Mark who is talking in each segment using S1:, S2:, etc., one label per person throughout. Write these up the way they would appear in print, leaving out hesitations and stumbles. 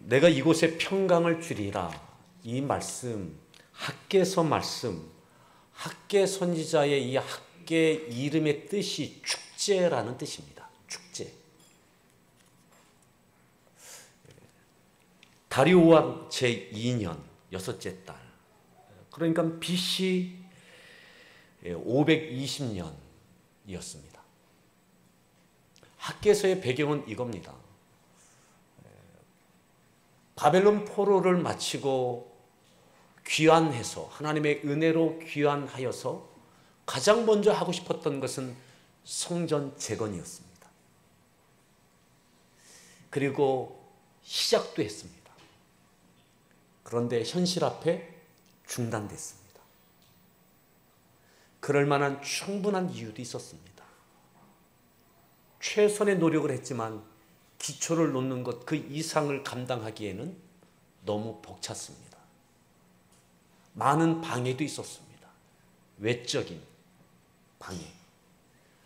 S1: 내가 이곳에 평강을 주리라. 이 말씀, 학개서 말씀, 학개 선지자의 이 학개 이름의 뜻이 축제라는 뜻입니다. 축제. 다리오 왕 제2년 여섯째 달, 그러니까 BC 520년이었습니다. 학개서의 배경은 이겁니다. 바벨론 포로를 마치고 귀환해서 하나님의 은혜로 귀환하여서 가장 먼저 하고 싶었던 것은 성전 재건이었습니다. 그리고 시작도 했습니다. 그런데 현실 앞에 중단됐습니다. 그럴 만한 충분한 이유도 있었습니다. 최선의 노력을 했지만 기초를 놓는 것 그 이상을 감당하기에는 너무 벅찼습니다. 많은 방해도 있었습니다. 외적인 방해,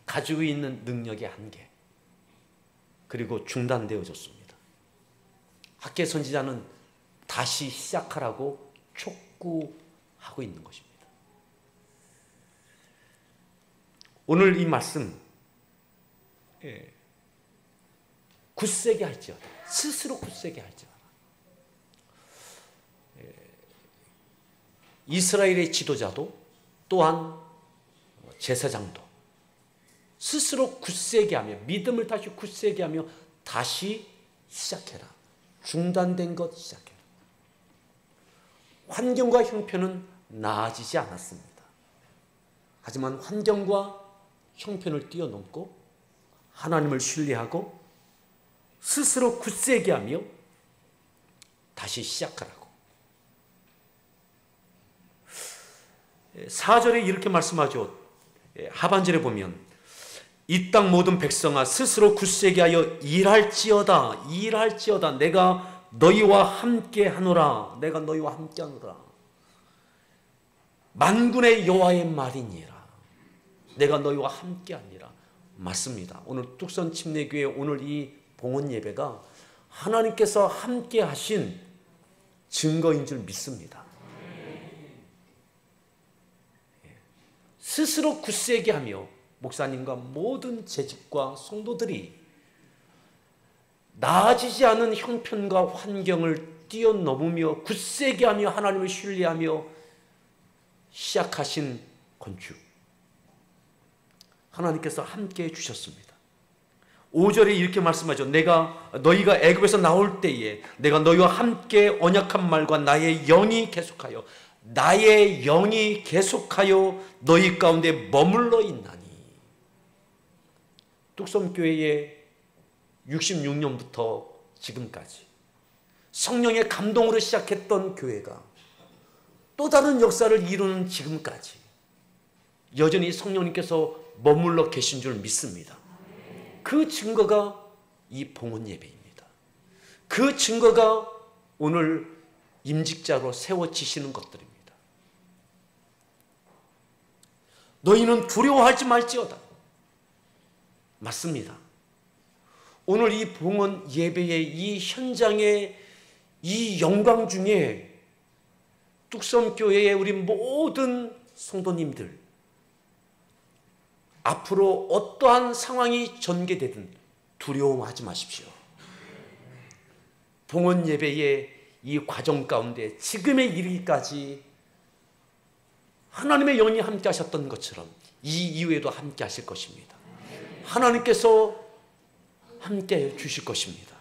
S1: 가지고 있는 능력의 한계, 그리고 중단되어졌습니다. 학개 선지자는 다시 시작하라고 촉구하고 있는 것입니다. 오늘 이 말씀, 굳세게 할지어다, 스스로 굳세게 할지어다. 이스라엘의 지도자도 또한 제사장도 스스로 굳세게 하며, 믿음을 다시 굳세게 하며 다시 시작해라. 중단된 것 시작해라. 환경과 형편은 나아지지 않았습니다. 하지만 환경과 형편을 뛰어넘고 하나님을 신뢰하고 스스로 굳세게 하며 다시 시작하라고. 4절에 이렇게 말씀하죠. 하반절에 보면 이 땅 모든 백성아 스스로 굳세게 하여 일할지어다. 일할지어다. 내가 너희와 함께 하노라. 내가 너희와 함께 하노라. 만군의 여호와의 말이니라. 내가 너희와 함께 하니라. 맞습니다. 오늘 뚝선 침례교회 오늘 이 봉헌 예배가 하나님께서 함께 하신 증거인 줄 믿습니다. 스스로 굳세게 하며 목사님과 모든 재직과 성도들이 나아지지 않은 형편과 환경을 뛰어넘으며 굳세게 하며 하나님을 신뢰하며 시작하신 건축, 하나님께서 함께 해주셨습니다. 5절에 이렇게 말씀하죠. 너희가 애굽에서 나올 때에 내가 너희와 함께 언약한 말과 나의 영이 계속하여 너희 가운데 머물러 있나니. 뚝섬교회에 66년부터 지금까지 성령의 감동으로 시작했던 교회가 또 다른 역사를 이루는 지금까지 여전히 성령님께서 머물러 계신 줄 믿습니다. 그 증거가 이 봉헌 예배입니다. 그 증거가 오늘 임직자로 세워지시는 것들입니다. 너희는 두려워하지 말지어다. 맞습니다. 오늘 이 봉헌 예배의 이 현장의 이 영광 중에 뚝섬교회의 우리 모든 성도님들, 앞으로 어떠한 상황이 전개되든 두려워하지 마십시오. 봉헌 예배의 이 과정 가운데 지금에 이르기까지 하나님의 영이 함께 하셨던 것처럼 이 이후에도 함께 하실 것입니다. 하나님께서 함께 주실 것입니다.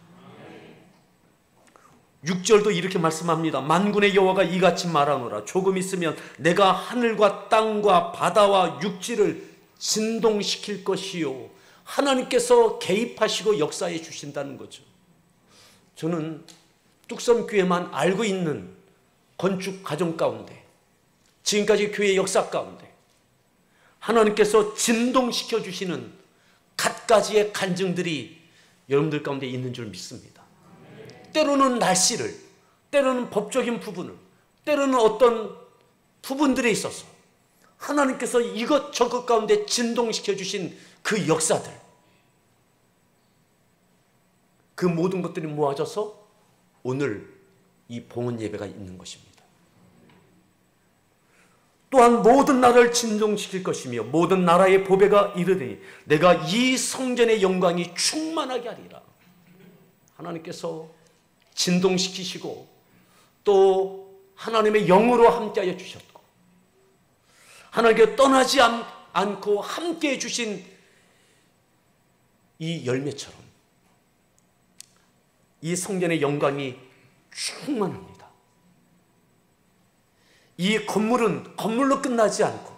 S1: 6절도 이렇게 말씀합니다. 만군의 여호와가 이같이 말하노라. 조금 있으면 내가 하늘과 땅과 바다와 육지를 진동시킬 것이요. 하나님께서 개입하시고 역사해 주신다는 거죠. 저는 뚝섬교회만 알고 있는 건축 과정 가운데, 지금까지 교회 역사 가운데 하나님께서 진동시켜 주시는 갖가지의 간증들이 여러분들 가운데 있는 줄 믿습니다. 때로는 날씨를, 때로는 법적인 부분을, 때로는 어떤 부분들에 있어서 하나님께서 이것저것 가운데 진동시켜 주신 그 역사들, 그 모든 것들이 모아져서 오늘 이 봉헌 예배가 있는 것입니다. 또한 모든 나라를 진동시킬 것이며 모든 나라의 보배가 이르되 내가 이 성전의 영광이 충만하게 하리라. 하나님께서 진동시키시고 또 하나님의 영으로 함께하여 주셨고 하나님께 떠나지 않고 함께해 주신 이 열매처럼 이 성전의 영광이 충만합니다. 이 건물은 건물로 끝나지 않고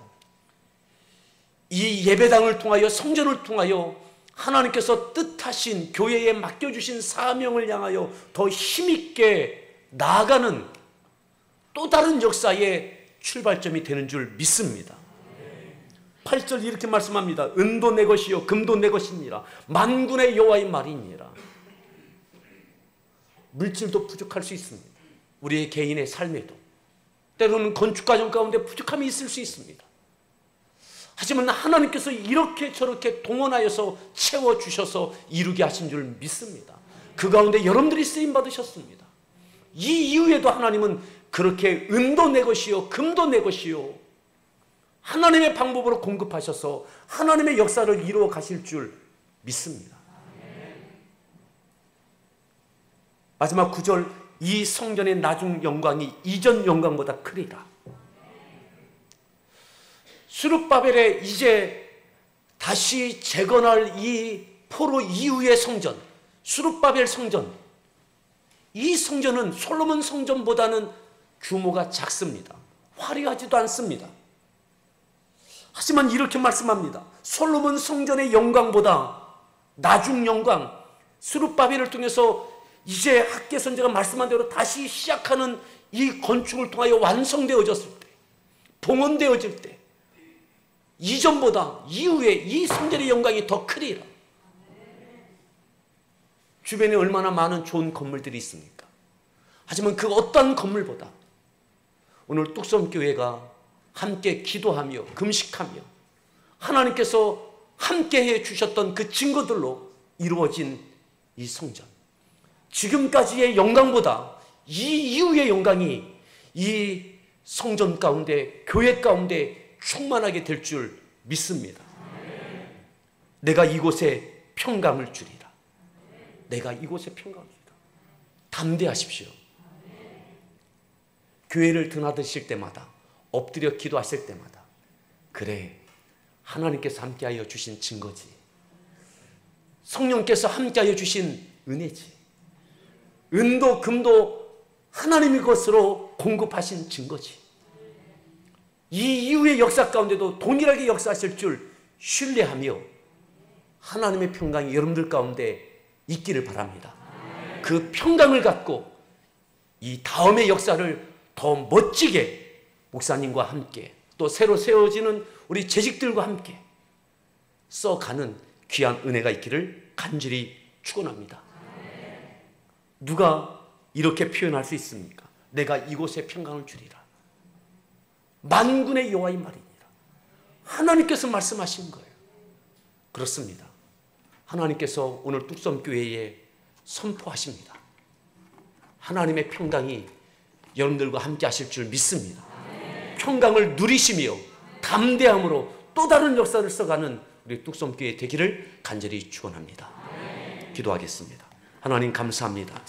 S1: 이 예배당을 통하여 성전을 통하여 하나님께서 뜻하신 교회에 맡겨주신 사명을 향하여 더 힘있게 나아가는 또 다른 역사의 출발점이 되는 줄 믿습니다. 8절 이렇게 말씀합니다. 은도 내 것이요 금도 내 것이니라 만군의 여호와의 말이니라. 물질도 부족할 수 있습니다. 우리의 개인의 삶에도 때로는 건축 과정 가운데 부족함이 있을 수 있습니다. 하지만 하나님께서 이렇게 저렇게 동원하여서 채워주셔서 이루게 하신 줄 믿습니다. 그 가운데 여러분들이 쓰임받으셨습니다. 이 이후에도 하나님은 그렇게 은도 내 것이요 금도 내 것이요 하나님의 방법으로 공급하셔서 하나님의 역사를 이루어 가실 줄 믿습니다. 마지막 9절 이 성전의 나중 영광이 이전 영광보다 크리라. 스룹바벨의 이제 다시 재건할 이 포로 이후의 성전, 스룹바벨 성전, 이 성전은 솔로몬 성전보다는 규모가 작습니다. 화려하지도 않습니다. 하지만 이렇게 말씀합니다. 솔로몬 성전의 영광보다 나중 영광, 스룹바벨을 통해서 이제 학계 선지자가 말씀한 대로 다시 시작하는 이 건축을 통하여 완성되어졌을 때, 봉헌되어질 때 이전보다 이후에 이 성전의 영광이 더 크리라. 주변에 얼마나 많은 좋은 건물들이 있습니까? 하지만 그 어떤 건물보다 오늘 뚝섬교회가 함께 기도하며 금식하며 하나님께서 함께해 주셨던 그 증거들로 이루어진 이 성전, 지금까지의 영광보다 이 이후의 영광이 이 성전 가운데 교회 가운데 충만하게 될 줄 믿습니다. 내가 이곳에 평강을 주리라. 내가 이곳에 평강을 주리라. 담대하십시오. 교회를 드나드실 때마다 엎드려 기도하실 때마다 그래 하나님께서 함께하여 주신 증거지, 성령께서 함께하여 주신 은혜지, 은도 금도 하나님의 것으로 공급하신 증거지. 이 이후의 역사 가운데도 동일하게 역사하실 줄 신뢰하며 하나님의 평강이 여러분들 가운데 있기를 바랍니다. 그 평강을 갖고 이 다음의 역사를 더 멋지게 목사님과 함께 또 새로 세워지는 우리 재직들과 함께 써가는 귀한 은혜가 있기를 간절히 축원합니다. 누가 이렇게 표현할 수 있습니까? 내가 이곳에 평강을 주리라. 만군의 여호와의 말이니라. 하나님께서 말씀하신 거예요. 그렇습니다. 하나님께서 오늘 뚝섬교회에 선포하십니다. 하나님의 평강이 여러분들과 함께 하실 줄 믿습니다. 평강을 누리시며 담대함으로 또 다른 역사를 써가는 우리 뚝섬교회 되기를 간절히 축원합니다. 기도하겠습니다. 하나님 감사합니다.